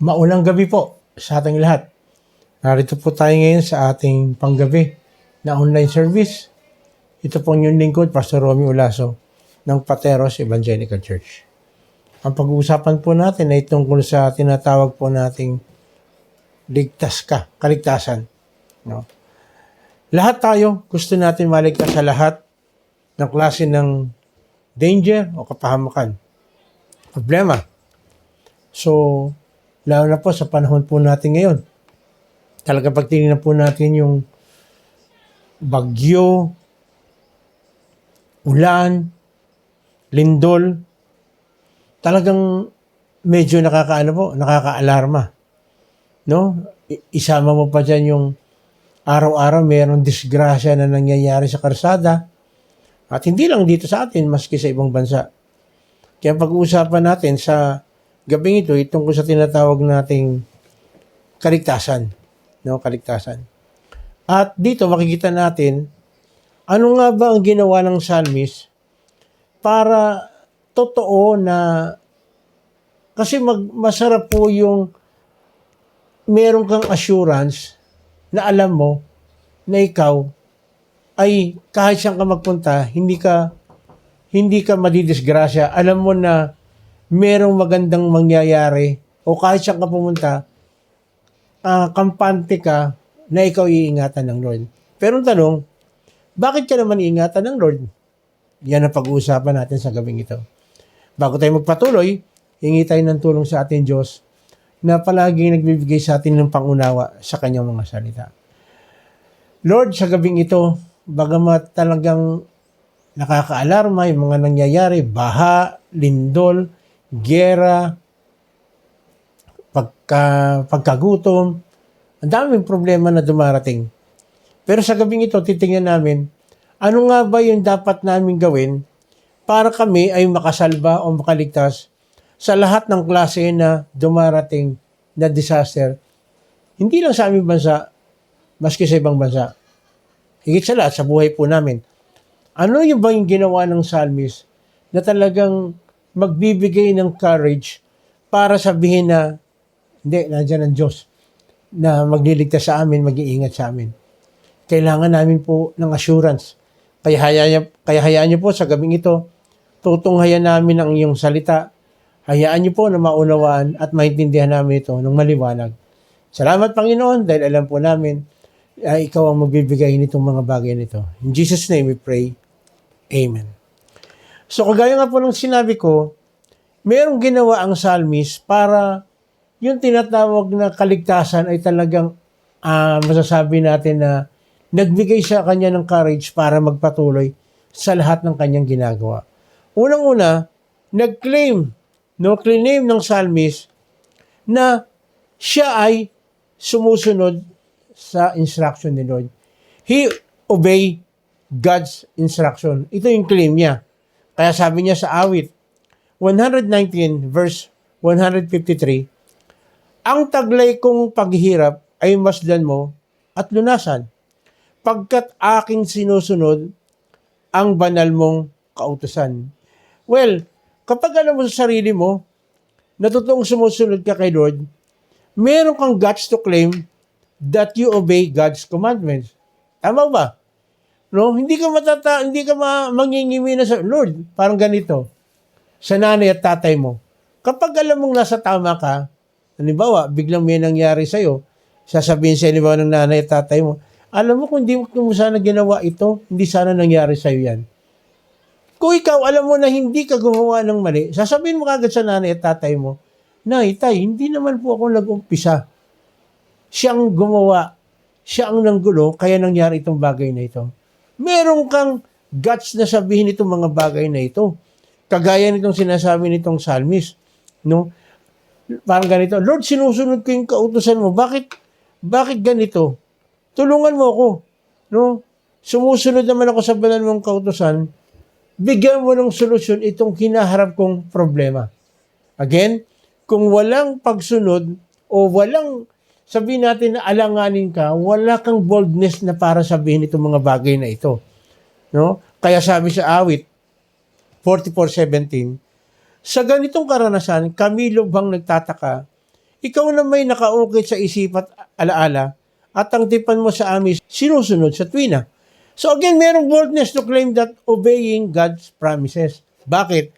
Maulang gabi po sa ating lahat. Narito po tayo ngayon sa ating panggabi na online service. Ito po yung lingkod, Pastor Romy Ulaso ng Pateros Evangelical Church. Ang pag-uusapan po natin ay tungkol sa tinatawag po nating kaligtasan. No? Lahat tayo gusto natin maligtas sa lahat ng klase ng danger o kapahamakan. Problema. So, lalo na po sa panahon po natin ngayon. Talaga pag tinignan po natin yung bagyo, ulan, lindol, talagang medyo nakaka-alarma. No? Isama mo pa dyan yung araw-araw mayroong disgrasya na nangyayari sa karsada. At hindi lang dito sa atin, maski sa ibang bansa. Kaya pag-uusapan natin sa gabing ito, itong sa tinatawag nating kaligtasan. No, kaligtasan. At dito makikita natin, ano nga ba ang ginawa ng psalmist para totoo na, kasi masarap po yung meron kang assurance na alam mo na ikaw ay kahit saan ka magpunta, hindi ka madidisgrasya. Alam mo na merong magandang mangyayari o kahit saan ka pumunta, kampante ka na ikaw iingatan ng Lord. Pero ang tanong, bakit ka naman iingatan ng Lord? Yan ang pag-uusapan natin sa gabing ito. Bago tayo magpatuloy, hingi tayo ng tulong sa ating Diyos na palaging nagbibigay sa atin ng pangunawa sa kanyang mga salita. Lord, sa gabing ito, bagamat talagang nakaka-alarma yung mga nangyayari, baha, lindol, gera, pagkagutom, ang daming problema na dumarating. Pero sa gabing ito, titingnan namin, ano nga ba yung dapat namin gawin para kami ay makasalba o makaligtas sa lahat ng klase na dumarating na disaster. Hindi lang sa aming bansa, maski sa ibang bansa. Higit sa lahat, sa buhay po namin. Ano yung ba yung ginawa ng psalmist na talagang magbibigay ng courage para sabihin na, hindi, nandiyan ang Diyos na magliligtas sa amin, mag-iingat sa amin. Kailangan namin po ng assurance. Kaya hayaan niyo po sa gabing ito, tutunghayan namin ang iyong salita. Hayaan niyo po na maunawaan at maintindihan namin ito ng maliwanag. Salamat, Panginoon, dahil alam po namin ikaw ang magbibigay nitong mga bagay nito. In Jesus' name we pray. Amen. So kagaya nga po ng sinabi ko, mayroong ginawa ang psalmist para yung tinatawag na kaligtasan ay talagang masasabi natin na nagbigay sa kanya ng courage para magpatuloy sa lahat ng kanyang ginagawa. Unang-una, claim ng psalmist na siya ay sumusunod sa instruction ni Lord. He obey God's instruction. Ito yung claim niya. Kaya sabi niya sa awit 119 verse 153, ang taglay kong paghihirap ay masdan mo at lunasan, pagkat aking sinusunod ang banal mong kautusan. Well, kapag alam mo sa sarili mo na totoong sumusunod ka kay Lord, meron kang guts to claim that you obey God's commandments. Tama ba? No, hindi ka mangingimi na sa Lord. Parang ganito. Sa nanay at tatay mo. Kapag alam mong nasa tama ka, halimbawa, biglang may nangyari sa'yo, sasabihin sa halimbawa ng nanay at tatay mo, alam mo kung hindi mo sana ginawa ito, hindi sana nangyari sa'yo yan. Kung ikaw, alam mo na hindi ka gumawa ng mali, sasabihin mo kagad sa nanay at tatay mo, Nay, tay, hindi naman po ako nag-umpisa. Siyang gumawa, siya ang nanggulo, kaya nangyari itong bagay na ito. Meron kang guts na sabihin itong mga bagay na ito. Kagaya nitong sinasabi nitong psalmist. No? Parang ganito, Lord, sinusunod ko yung kautusan mo. Bakit ganito? Tulungan mo ako. No? Sumusunod naman ako sa banal mong kautusan. Bigyan mo ng solusyon itong kinaharap kong problema. Again, kung walang pagsunod o walang sabihin natin na alanganin ka, wala kang boldness na para sabihin itong mga bagay na ito. No? Kaya sabi sa awit 44:17, sa ganitong karanasan, kami lubhang nagtataka, ikaw na may nakaukit sa isip at alaala at ang tipan mo sa amin sinusunod sa tuwina. So again, merong boldness to claim that obeying God's promises. Bakit?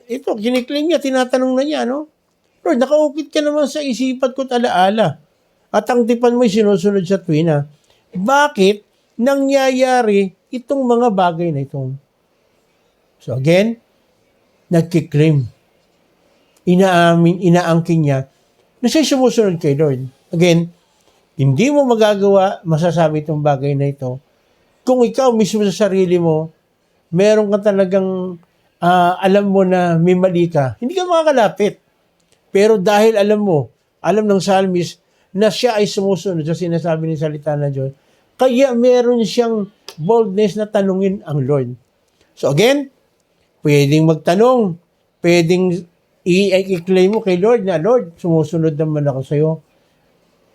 Ito, kiniklaim niya, tinatanong na niya, no? Lord, nakaukit ka naman sa isipat ko't alaala at ang tipan mo sinusunod sa tuwina. Bakit nangyayari itong mga bagay na ito? So again, nagkiklaim. Inaangkin niya na siya sumusunod kay Lord. Again, hindi mo magagawa, masasabi itong bagay na ito kung ikaw mismo sa sarili mo, meron ka talagang alam mo na may mali ka, hindi ka makakalapit. Pero dahil alam ng psalmist na siya ay sumusunod sa sinasabi ng salita ng Diyos, kaya meron siyang boldness na tanungin ang Lord. So again, pwedeng magtanong, pwedeng i-claim mo kay Lord na, Lord, sumusunod naman ako sa iyo.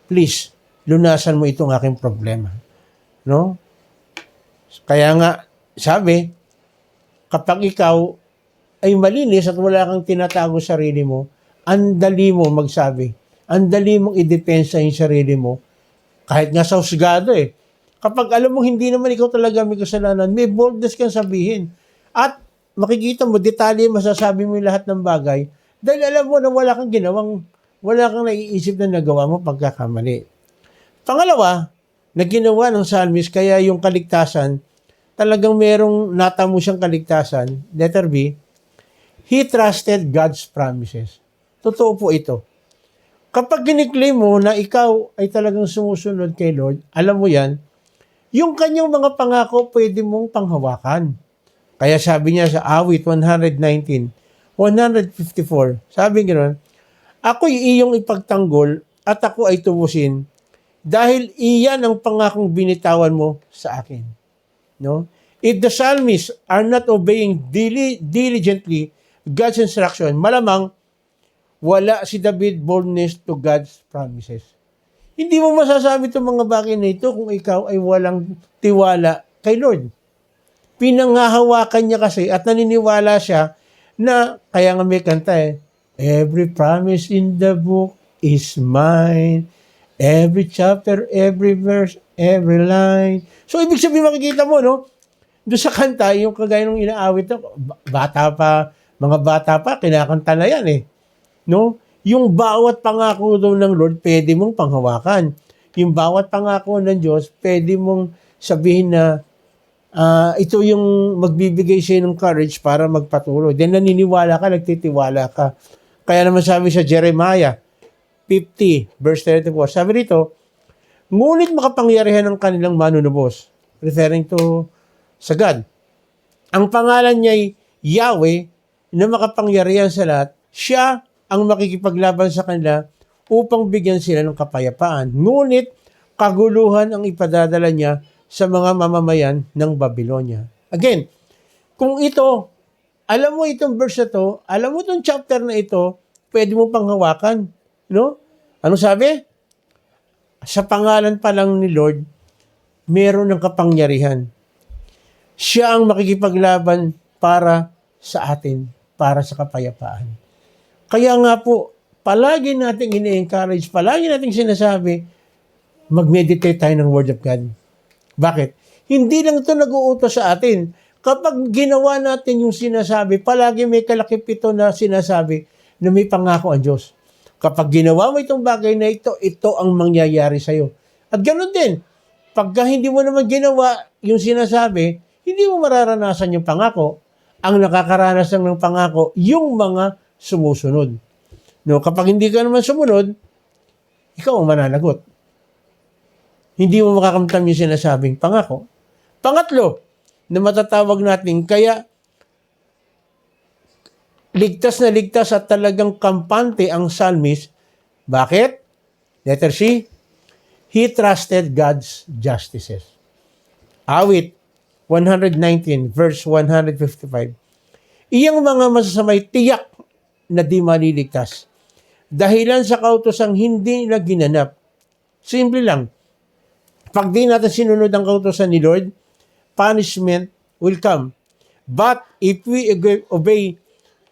Please, lunasan mo itong aking problema. No? Kaya nga, sabi, kapag ikaw ay malinis at wala kang tinatago sa sarili mo, andali mo magsabi. Andali mong idepensa yung sarili mo. Kahit nga sa husgado Kapag alam mo hindi naman ikaw talaga may kasalanan, may boldness kang sabihin. At makikita mo, detalye, masasabi mo yung lahat ng bagay dahil alam mo na wala kang naiisip na nagawa mo pagkakamali. Pangalawa, na ginawa ng psalmist, kaya yung kaligtasan, talagang merong natamo siyang kaligtasan, letter B, he trusted God's promises. Totoo po ito. Kapag giniklaim mo na ikaw ay talagang sumusunod kay Lord, alam mo yan, yung kanyang mga pangako pwede mong panghawakan. Kaya sabi niya sa awit 119, 154, sabi gano'n, ako'y iyong ipagtanggol at ako ay tubusin dahil iyan ang pangakong binitawan mo sa akin. No? If the psalmists are not obeying diligently God's instruction, malamang wala si David boldness to God's promises. Hindi mo masasabi itong mga bagay na ito kung ikaw ay walang tiwala kay Lord. Pinanghahawakan niya kasi at naniniwala siya na, kaya nga may kanta every promise in the book is mine. Every chapter, every verse, every line. So, ibig sabihin makikita mo, no? Doon sa kanta, yung kagaya ng inaawit na, mga bata pa, kinakanta na yan No? Yung bawat pangako daw ng Lord, pwede mong panghawakan. Yung bawat pangako ng Diyos, pwede mong sabihin na ito yung magbibigay sa'yo ng courage para magpatuloy. Then naniniwala ka, nagtitiwala ka. Kaya naman sabi sa Jeremiah 50, verse 34, sabi rito, ngunit makapangyarihan ng kanilang manunubos, referring to sa God. Ang pangalan niya ay Yahweh, na makapangyarihan sa lahat, siya ang makikipaglaban sa kanila upang bigyan sila ng kapayapaan. Ngunit kaguluhan ang ipadadala niya sa mga mamamayan ng Babylonia. Again, kung ito, alam mo itong verse na to, alam mo itong chapter na ito, pwede mo panghawakan. No? Ano sabi? Sa pangalan pa lang ni Lord, meron ng kapangyarihan. Siya ang makikipaglaban para sa atin, para sa kapayapaan. Kaya nga po, palagi nating ini-encourage, palagi nating sinasabi, mag-meditate tayo ng Word of God. Bakit? Hindi lang ito nag-uutos sa atin. Kapag ginawa natin yung sinasabi, palagi may kalakip ito na sinasabi na may pangako ang Diyos. Kapag ginawa mo itong bagay na ito, ito ang mangyayari sa iyo. At ganoon din, pagka hindi mo naman ginawa yung sinasabi, hindi mo mararanasan yung pangako. Ang nakakaranas ng pangako, yung mga sumusunod. No, kapag hindi ka naman sumunod, ikaw ang mananagot. Hindi mo makakamtam yung sinasabing pangako. Pangatlo, na matatawag natin, kaya ligtas na ligtas at talagang kampante ang psalmist. Bakit? Letter C, he trusted God's justices. Awit 119, verse 155. Iyang mga masasamay tiyak na di maliligtas. Dahilan sa kautosang hindi na ginanap. Simple lang. Pag di natin sinunod ang kautosan ni Lord, punishment will come. But if we obey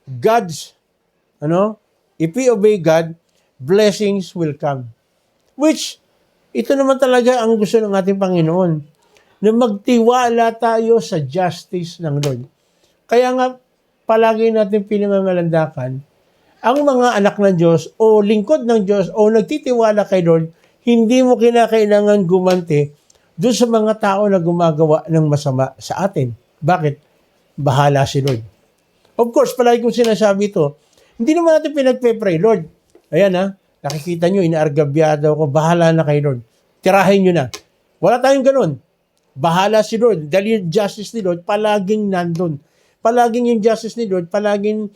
God's, if we obey God, blessings will come. Which, ito naman talaga ang gusto ng ating Panginoon, na magtiwala tayo sa justice ng Lord. Kaya nga, palagi natin pinangangalandakan, ang mga anak ng Diyos o lingkod ng Diyos o nagtitiwala kay Lord, hindi mo kinakailangan gumanti doon sa mga tao na gumagawa ng masama sa atin. Bakit? Bahala si Lord. Of course, palagi kong sinasabi ito, hindi naman natin pinagpe-pray, Lord, ayan nakikita nyo, inaargabyado ako, bahala na kay Lord. Tirahin nyo na. Wala tayong ganun. Bahala si Lord. Dahil yung justice ni Lord, palaging nandun. Palaging yung justice ni Lord, palaging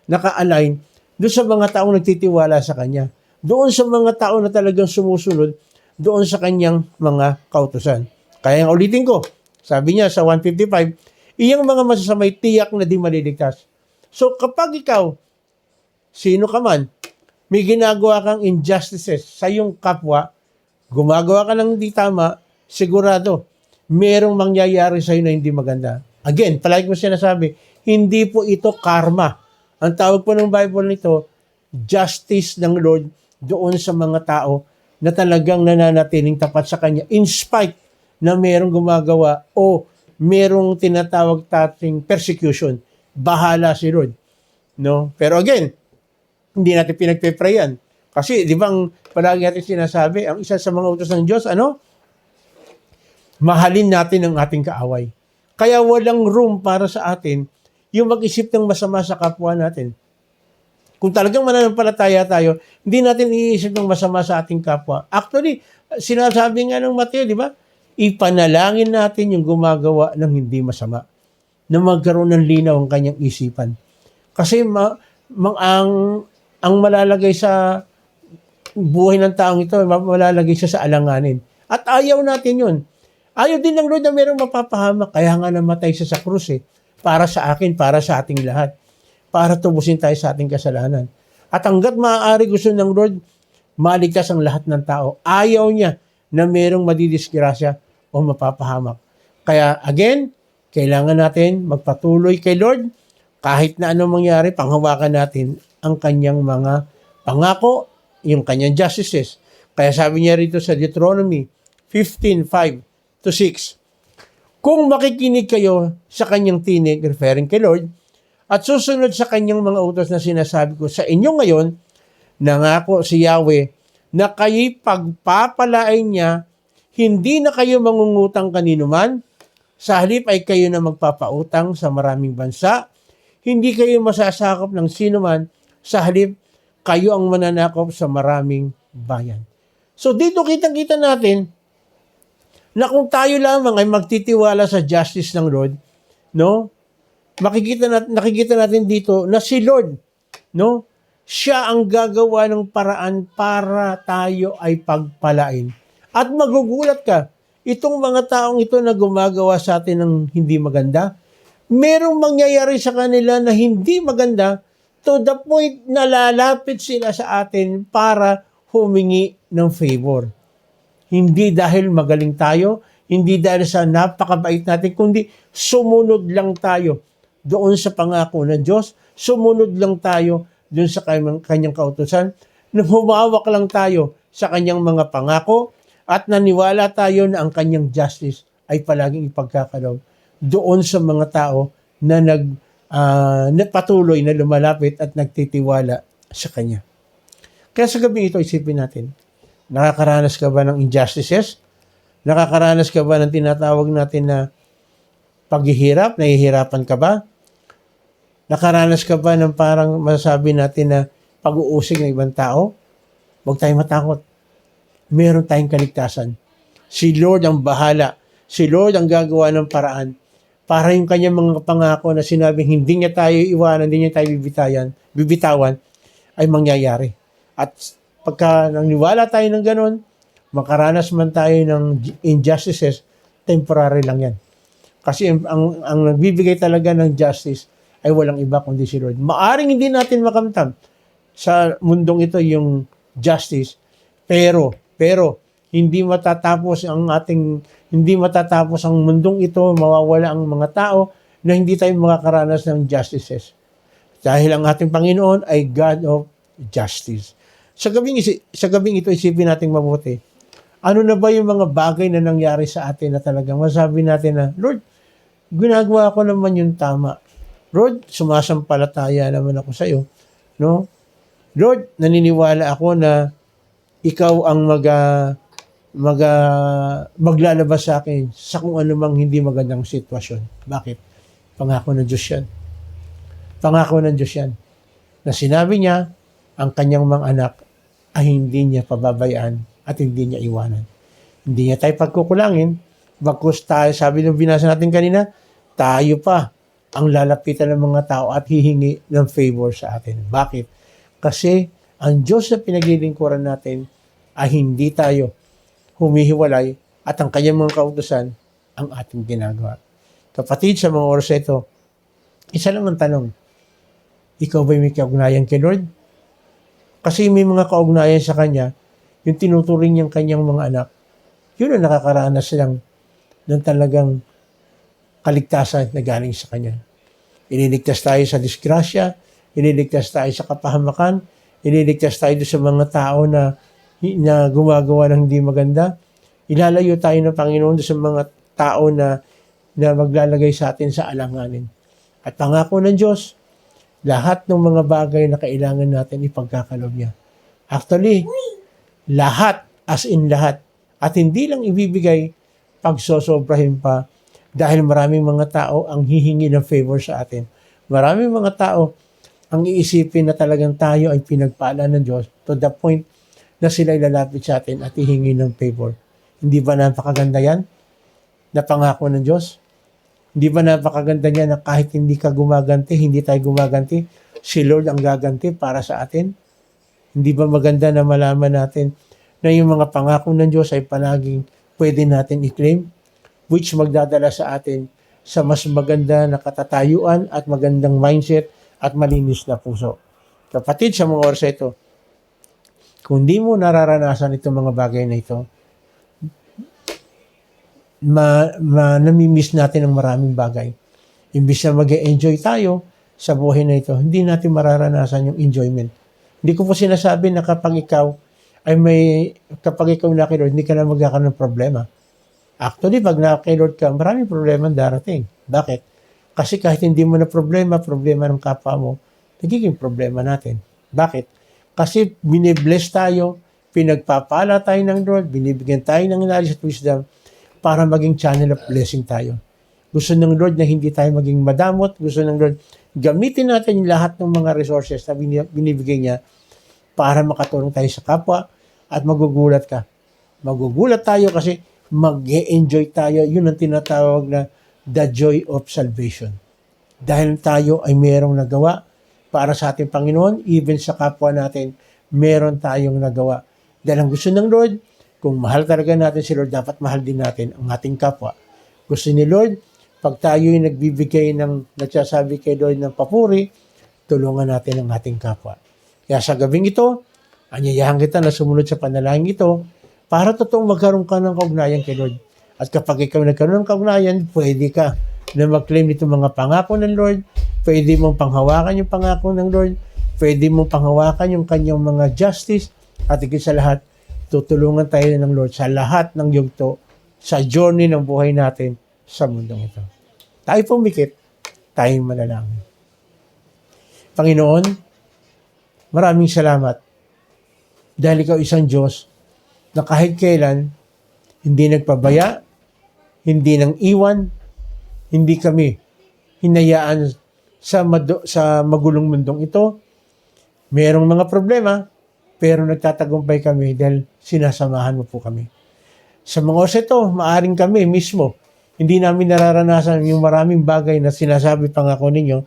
naka-align doon sa mga taong nagtitiwala sa Kanya. Doon sa mga tao na talagang sumusunod doon sa Kanyang mga kautusan. Kaya ulitin ko, sabi niya sa 155, iyang mga masasamay tiyak na di maliligtas. So kapag ikaw, sino ka man, may ginagawa kang injustices sa iyong kapwa, gumagawa ka ng di tama, sigurado, merong mangyayari sa iyo na hindi maganda. Again, palagi ko sinasabi, hindi po ito karma. Ang tawag po ng Bible nito, justice ng Lord doon sa mga tao na talagang nananatiling tapat sa Kanya in spite na merong gumagawa o merong tinatawag tating persecution. Bahala si Lord. No? Pero again, hindi natin pinagpe-prayan. Kasi, di ba, palagi natin sinasabi, ang isa sa mga utos ng Diyos, mahalin natin ang ating kaaway. Kaya walang room para sa atin yung mag-isip ng masama sa kapwa natin. Kung talagang mananampalataya tayo, hindi natin iisip ng masama sa ating kapwa. Actually, sinasabi nga ng Mateo, di ba? Ipanalangin natin yung gumagawa ng hindi masama na magkaroon ng linaw ang kanyang isipan. Kasi ang malalagay sa buhay ng taong ito, malalagay siya sa alanganin. At ayaw natin yun. Ayaw din ng Lord na mayroong mapapahamak. Kaya nga namatay siya sa krus para sa akin, para sa ating lahat. Para tubusin tayo sa ating kasalanan. At hanggat maaari gusto ng Lord, maligtas ang lahat ng tao. Ayaw niya na mayroong madidisgrasya o mapapahamak. Kaya again, kailangan natin magpatuloy kay Lord. Kahit na anong mangyari, panghawakan natin ang kanyang mga pangako, yung kanyang justices. Kaya sabi niya rito sa Deuteronomy 15:5-6, kung makikinig kayo sa kanyang tinig, referring kay Lord, at susunod sa kanyang mga utos na sinasabi ko sa inyo ngayon, nangako si Yahweh na kayo'y pagpapalain niya, hindi na kayo mangungutang kanino man, sa halip ay kayo na magpapautang sa maraming bansa, hindi kayo masasakop ng sino man, sa halip kayo ang mananakop sa maraming bayan. So dito kitang-kita natin na kung tayo lamang ay magtitiwala sa justice ng Lord, no? Nakikita natin dito na si Lord, no? Siya ang gagawa ng paraan para tayo ay pagpalain. At magugulat ka, itong mga taong ito na gumagawa sa atin ng hindi maganda, merong mangyayari sa kanila na hindi maganda to the point na lalapit sila sa atin para humingi ng favor. Hindi dahil magaling tayo, hindi dahil sa napakabait natin, kundi sumunod lang tayo doon sa pangako ng Diyos, sumunod lang tayo doon sa kanyang kautusan, nang humawak lang tayo sa kanyang mga pangako at naniwala tayo na ang kanyang justice ay palaging ipagkakalaw doon sa mga tao na patuloy na lumalapit at nagtitiwala sa Kanya. Kaya sa gabi ito, isipin natin, nakakaranas ka ba ng injustices? Nakakaranas ka ba ng tinatawag natin na paghihirap? Nahihirapan ka ba? Nakaranas ka ba ng parang masasabi natin na pag-uusig ng ibang tao? Huwag tayong matakot. Meron tayong kaligtasan. Si Lord ang bahala. Si Lord ang gagawa ng paraan para yung kanyang mga pangako na sinabing hindi niya tayo iwanan, hindi niya tayo bibitawan, ay mangyayari. At pagka naniwala tayo ng ganon, makaranas man tayo ng injustices, temporary lang yan. Kasi ang nagbibigay talaga ng justice ay walang iba kundi si Lord. Maaring hindi natin makamtam sa mundong ito yung justice, pero hindi matatapos ang mundong ito, mawawala ang mga tao na hindi tayo makakaranas ng justices. Dahil ang ating Panginoon ay God of justice. Sa gabing ito, isipin natin mabuti. Ano na ba yung mga bagay na nangyari sa atin na talagang masabi natin na, Lord, ginagawa ko naman yung tama. Lord, sumasampalataya naman ako sa iyo. No? Lord, naniniwala ako na ikaw ang maglalabas sa akin sa kung ano mang hindi magandang sitwasyon. Bakit? Pangako ng Diyos yan. Pangako ng Diyos yan. Na sinabi niya, ang kanyang mga anak ay hindi niya pababayaan at hindi niya iwanan. Hindi niya tayo pagkukulangin. Bagkus tayo, sabi ng binasa natin kanina, tayo pa ang lalapitan ng mga tao at hihingi ng favor sa atin. Bakit? Kasi ang Diyos na pinaglilingkuran natin ay hindi tayo humihiwalay at ang kanyang mga kautusan ang ating ginagawa. Kapatid, sa mga oras ito, isa lang ang tanong, ikaw ba'y may kaugnayan kay Lord? Kasi may mga kaugnayan sa Kanya, yung tinuturing niyang kanyang mga anak, yun ang nakakaranas lang ng talagang kaligtasan na galing sa Kanya. Iniligtas tayo sa disgrasya, iniligtas tayo sa kapahamakan, iniligtas tayo sa mga tao na gumagawa ng hindi maganda. Ilalayo tayo ng Panginoon sa mga tao na maglalagay sa atin sa alanganin. At pangako ng Diyos, lahat ng mga bagay na kailangan natin ipagkakalob niya. Actually, lahat, as in lahat. At hindi lang ibibigay, pagsosobrahin pa, dahil maraming mga tao ang hihingi ng favor sa atin. Maraming mga tao ang iisipin na talagang tayo ay pinagpala ng Diyos to the point na sila ilalapit sa atin at hihingi ng favor. Hindi ba napakaganda yan? Na pangako ng Diyos? Hindi ba napakaganda niya na kahit hindi ka gumaganti, hindi tayo gumaganti, si Lord ang gaganti para sa atin? Hindi ba maganda na malaman natin na yung mga pangako ng Diyos ay palaging pwede natin i-claim, which magdadala sa atin sa mas maganda na katatayuan at magandang mindset at malinis na puso. Kapatid, sa mga oras ito, kung di mo nararanasan itong mga bagay na ito, namimiss natin ang maraming bagay. Imbis na mag-enjoy tayo sa buhay na ito, hindi natin mararanasan yung enjoyment. Hindi ko po sinasabi na kapag ikaw na kay Lord, hindi ka na magkakaroon ng problema. Actually, pag na kay Lord ka, maraming problema darating. Bakit? Kasi kahit hindi mo na problema ng kapwa mo, nagiging problema natin. Bakit? Kasi binibless tayo, pinagpapala tayo ng Lord, binibigyan tayo ng knowledge at wisdom para maging channel of blessing tayo. Gusto ng Lord na hindi tayo maging madamot. Gusto ng Lord, gamitin natin yung lahat ng mga resources na binibigay niya para makatulong tayo sa kapwa at magugulat ka. Magugulat tayo kasi mag-enjoy tayo. Yun ang tinatawag na the joy of salvation. Dahil tayo ay mayroong nagawa para sa ating Panginoon, even sa kapwa natin, meron tayong nagawa. Dahil ang gusto ng Lord, kung mahal talaga natin si Lord, dapat mahal din natin ang ating kapwa. Gusto ni Lord, pag tayo ay nagsasabi kay Lord ng papuri, tulungan natin ang ating kapwa. Kaya sa gabing ito, anyayahan kita na sumunod sa panalangin ito para totoong magkaroon ka ng kaugnayan kay Lord. At kapag ikaw nagkaroon ng kaugnayan, pwede ka na mag-claim itong mga pangako ng Lord, pwede mong panghawakan yung pangako ng Lord, pwede mong panghawakan yung kanyang mga justice, at higit sa lahat, tutulungan tayo ng Lord sa lahat ng yugto sa journey ng buhay natin sa mundong ito. Tayo pumikit, tayong manalangin. Panginoon, maraming salamat dahil ikaw isang Diyos na kahit kailan hindi nagpabaya, hindi nang iwan, hindi kami hinayaan sa magulong mundong ito. Merong mga problema, pero nagtatagumpay kami dahil sinasamahan mo po kami. Sa mga oras ito, maaring kami mismo, hindi namin nararanasan yung maraming bagay na sinasabi pangako ninyo,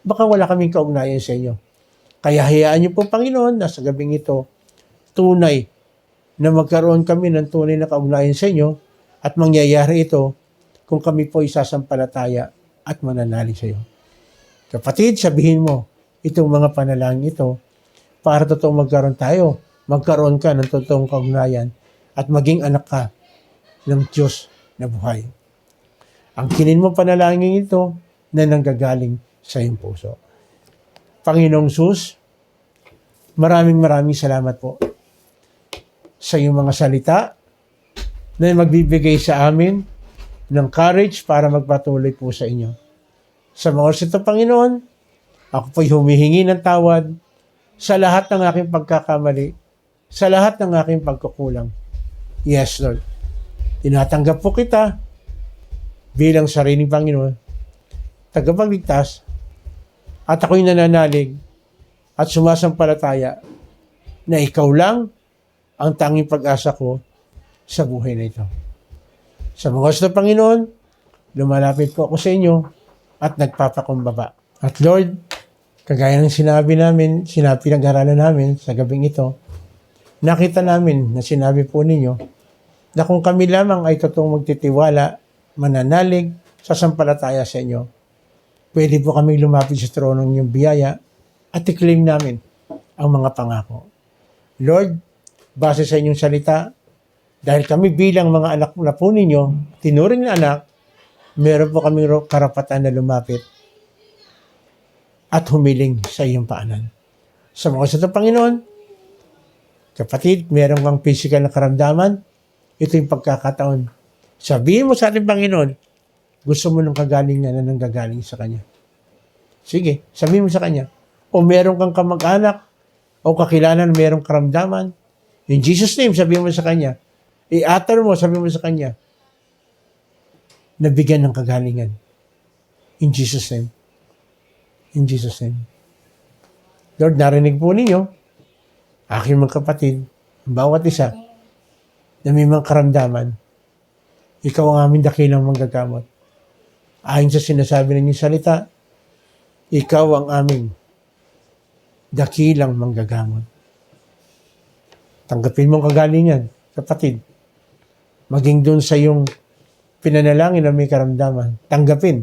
baka wala kaming kaugnayan sa inyo. Kaya hayaan niyo po, Panginoon, na sa gabing ito, tunay na magkaroon kami ng tunay na kaugnayan sa inyo at mangyayari ito kung kami po isasampalataya at mananalig sa iyo. Kapatid, sabihin mo itong mga panalangin ito para totoong magkaroon ka ng totoong kaugnayan at maging anak ka ng Diyos na buhay. Ang kinin mo panalangin ito na nanggagaling sa iyong puso. Panginoong Sus, Maraming salamat po sa iyong mga salita na magbibigay sa amin ng courage para magpatuloy po sa inyo. Sa mga oras ito, Panginoon, ako po'y humihingi ng tawad sa lahat ng aking pagkakamali, sa lahat ng aking pagkukulang. Yes, Lord. Tinatanggap po kita bilang sariling Panginoon, tagapagligtas, at ako'y nananalig at sumasampalataya na ikaw lang ang tanging pag-asa ko sa buhay na ito. Sa mga oras na, Panginoon, lumalapit po ako sa inyo at nagpapakumbaba. At Lord, kagaya ng sinabi pinag-aralan namin sa gabing ito, nakita namin na sinabi po ninyo na kung kami lamang ay totoong magtitiwala, mananalig, sasampalataya sa inyo, pwede po kami lumapit sa tronong inyong biyaya at i-claim namin ang mga pangako. Lord, base sa inyong salita, dahil kami bilang mga anak na po ninyo, tinuring na anak, meron po kami karapatan na lumapit at humiling sa iyong paanan. Sa mga oras na ito, Panginoon, kapatid, meron kang physical na karamdaman, ito yung pagkakataon. Sabihin mo sa ating Panginoon, gusto mo ng kagalingan na nanggagaling sa Kanya. Sige, sabihin mo sa Kanya. O meron kang kamag-anak o kakilala na merong karamdaman, in Jesus' name, sabihin mo sa Kanya. I-utter mo, sabihin mo sa Kanya, nabigyan ng kagalingan. In Jesus' name. In Jesus' name. Lord, narinig po ninyo, aking mga kapatid, bawat isa, na may mga karamdaman, ikaw ang aming dakilang manggagamot. Ayon sa sinasabi ng inyong salita, ikaw ang aming dakilang manggagamot. Tanggapin mong kagalingan, kapatid. Maging doon sa iyong pinanalangin na may karamdaman, tanggapin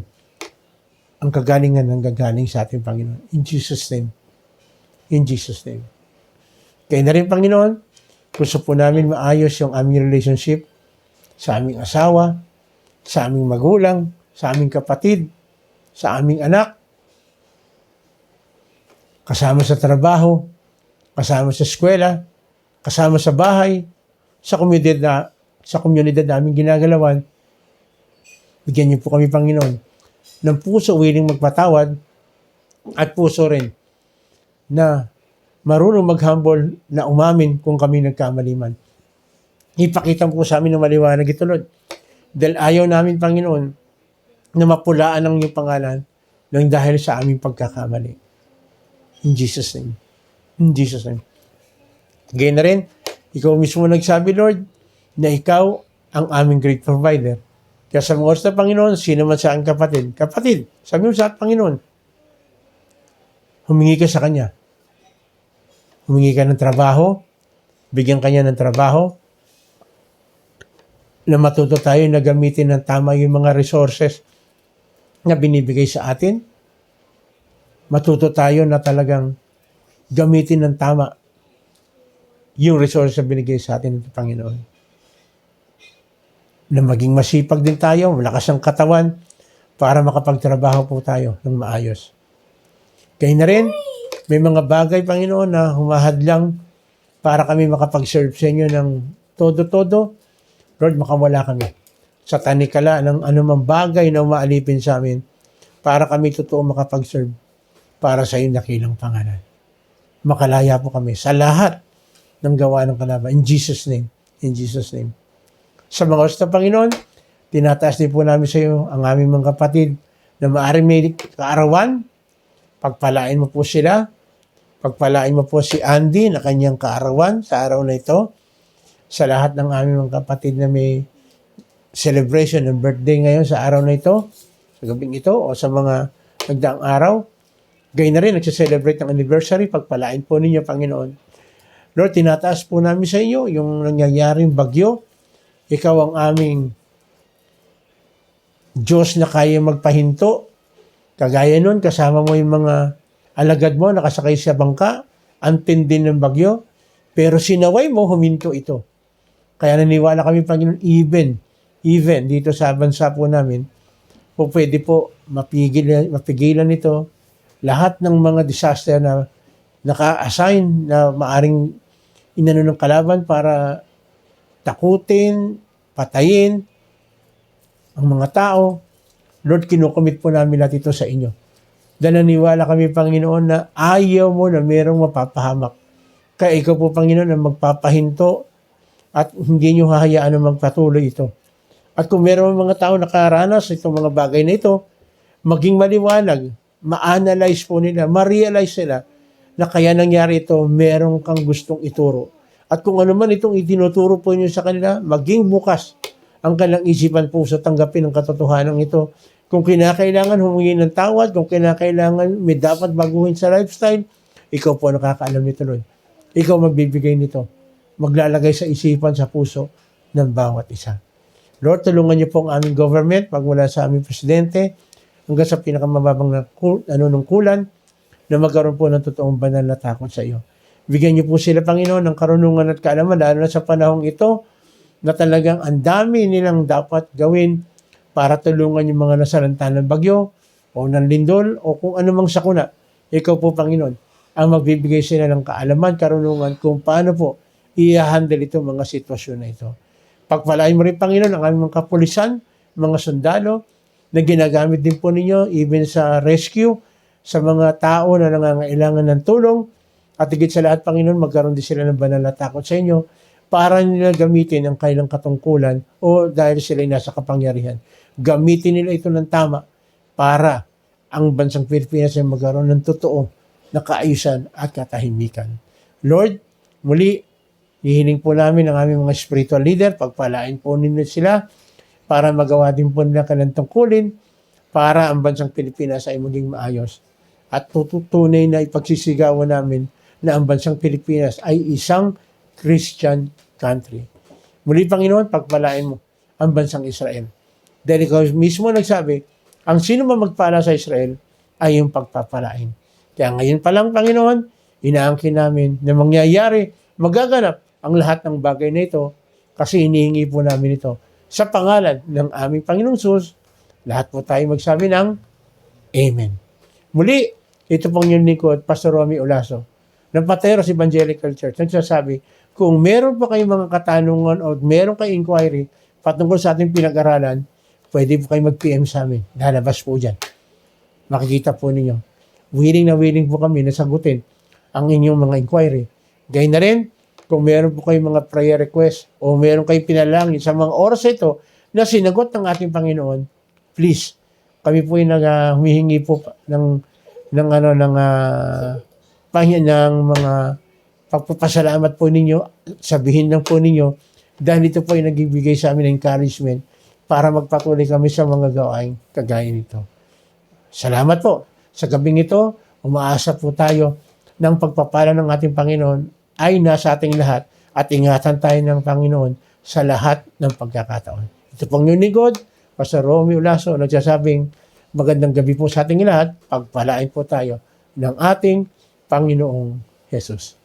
ang kagalingan ng gagaling sa ating Panginoon. In Jesus' name. In Jesus' name. Kaya na rin, Panginoon, gusto po namin maayos yung aming relationship sa aming asawa, sa aming magulang, sa aming kapatid, sa aming anak, kasama sa trabaho, kasama sa eskwela, kasama sa bahay, sa komunidad namin ginagalawan. Bigyan niyo po kami, Panginoon, ng puso willing magpatawad at puso rin na marunong mag-humble na umamin kung kami nagkamali man. Ipakita po sa amin ng maliwanag ito, Lord. Dahil ayaw namin, Panginoon, na mapulaan ang iyong pangalan nang dahil sa aming pagkakamali. In Jesus' name. In Jesus' name. Gaya na rin, ikaw mismo nagsabi, Lord, na ikaw ang aming great provider. Kaya sa mga oras na, Panginoon, sino man sa aking kapatid, sabi mo sa Panginoon, humingi ka sa Kanya. Humingi ka ng trabaho, bigyan Kanya ng trabaho, na matuto tayo na gamitin ng tama yung mga resources na binibigay sa atin. Matuto tayo na talagang gamitin ng tama yung resources na binigay sa atin ng Panginoon. Na maging masipag din tayo, malakas ang katawan para makapagtrabaho po tayo ng maayos. Kaya na rin, may mga bagay, Panginoon, na humahadlang para kami makapag-serve sa inyo ng todo-todo. Lord, makawala kami sa tanikala ng anumang bagay na umaalipin sa amin para kami totoo makapag-serve para sa iyong dakilang pangalan. Makalaya po kami sa lahat ng gawa ng kalaban. In Jesus' name. In Jesus' name. Sa mga oras na, Panginoon, tinataas din po namin sa iyo ang aming mga kapatid na maaaring may kaarawan. Pagpalain mo po sila. Pagpalain mo po si Andy na kanyang kaarawan sa araw na ito. Sa lahat ng aming mga kapatid na may celebration ng birthday ngayon sa araw na ito, sa gabing ito, o sa mga nagdaang araw. Gayun na rin, nagsiselebrate ng anniversary. Pagpalain po ninyo, Panginoon. Lord, tinataas po namin sa inyo yung nangyayaring bagyo. Ikaw ang aming Diyos na kaya magpahinto. Kagaya nun, kasama mo yung mga alagad mo, nakasakay sa bangka, antin din ng bagyo, pero sinaway mo, huminto ito. Kaya naniwala kami, Panginoon, even dito sa bansa po namin, po pwede po mapigilan ito, lahat ng mga disaster na naka-assign na maaring inano ng kalaban para takutin, patayin ang mga tao. Lord, kinukomit po namin lahat ito sa inyo. Dahil naniwala kami, Panginoon, na ayaw mo na merong mapapahamak. Kaya ikaw po, Panginoon, ang magpapahinto at hindi nyo hahayaan na magpatuloy ito. At kung meron mga tao nakaranas itong mga bagay na ito, maging maliwanag, ma-analyze po nila, ma-realize sila na kaya nangyari ito, meron kang gustong ituro. At kung ano man itong itinuturo po niyo sa kanila, maging bukas ang kanilang isipan po sa tanggapin ng katotohanan ito. Kung kinakailangan humingi ng tawad, kung kinakailangan may dapat baguhin sa lifestyle, ikaw po nakakaalam nito, Lord. Ikaw magbibigay nito. Maglalagay sa isipan, sa puso ng bawat isa. Lord, tulungan niyo po ang aming government, pagmula sa aming presidente, hanggang sa pinakamababang nanunungkulan, na magkaroon po ng totoong banal na takot sa iyo. Bigyan niyo po sila, Panginoon, ng karunungan at kaalaman, lalo na sa panahong ito, na talagang ang dami nilang dapat gawin para tulungan yung mga nasalanta ng bagyo, o ng lindol, o kung anumang sakuna. Ikaw po, Panginoon, ang magbibigay sila ng kaalaman, karunungan, kung paano po i-handle itong mga sitwasyon na ito. Pagpalain mo rin, Panginoon, ang aming mga kapulisan, mga sundalo, na ginagamit din po ninyo, even sa rescue, sa mga tao na nangangailangan ng tulong, at higit sa lahat, Panginoon, magkaroon din sila ng banal na takot sa inyo, para nila gamitin ang kailang katungkulan o dahil sila nasa kapangyarihan. Gamitin nila ito ng tama para ang bansang Pilipinas ay magkaroon ng totoo na kaayusan at katahimikan. Lord, muli, hihiling po namin ang aming mga spiritual leader, pagpalain po ninyo sila para magawa din po nila kanilang tungkulin para ang bansang Pilipinas ay maging maayos. At tutunay na ipagsisigawan namin na ang bansang Pilipinas ay isang Christian country. Muli, Panginoon, pagpalain mo ang bansang Israel. Dahil ikaw mismo nagsabi, ang sino man magpala sa Israel ay yung pagpapalain. Kaya ngayon pa lang, Panginoon, inaangkin namin na mangyayari, magaganap ang lahat ng bagay na ito kasi hinihingi po namin ito sa pangalan ng aming Panginoong Sus. Lahat po tayo magsabi ng Amen. Muli, ito pong yung lingkod, Pastor Romy Olaso, ng Pateros Evangelical Church, nagsasabi, kung meron pa kayong mga katanungan o meron kayong inquiry patungkol sa ating pinag-aralan, pwede po kayo mag-PM sa amin. Lalabas po dyan. Makikita po ninyo. Willing po kami na sagutin ang inyong mga inquiry. Gayun na rin, kung meron po kayong mga prayer request o meron kayong pinalangin sa mga oras ito na sinagot ng ating Panginoon, please, kami po yung humihingi po ng mga pagpapasalamat po ninyo, sabihin lang po ninyo, dahil ito po ay nagbibigay sa amin ng encouragement para magpatuloy kami sa mga gawain kagaya nito. Salamat po. Sa gabing ito, umaasa po tayo ng pagpapala ng ating Panginoon ay nasa ating lahat at ingatan tayo ng Panginoon sa lahat ng pagkakataon. Ito pong yung lingkod, Pastor Romy Olaso, nagsasabing magandang gabi po sa ating lahat, pagpalain po tayo ng ating Panginoong Jesus.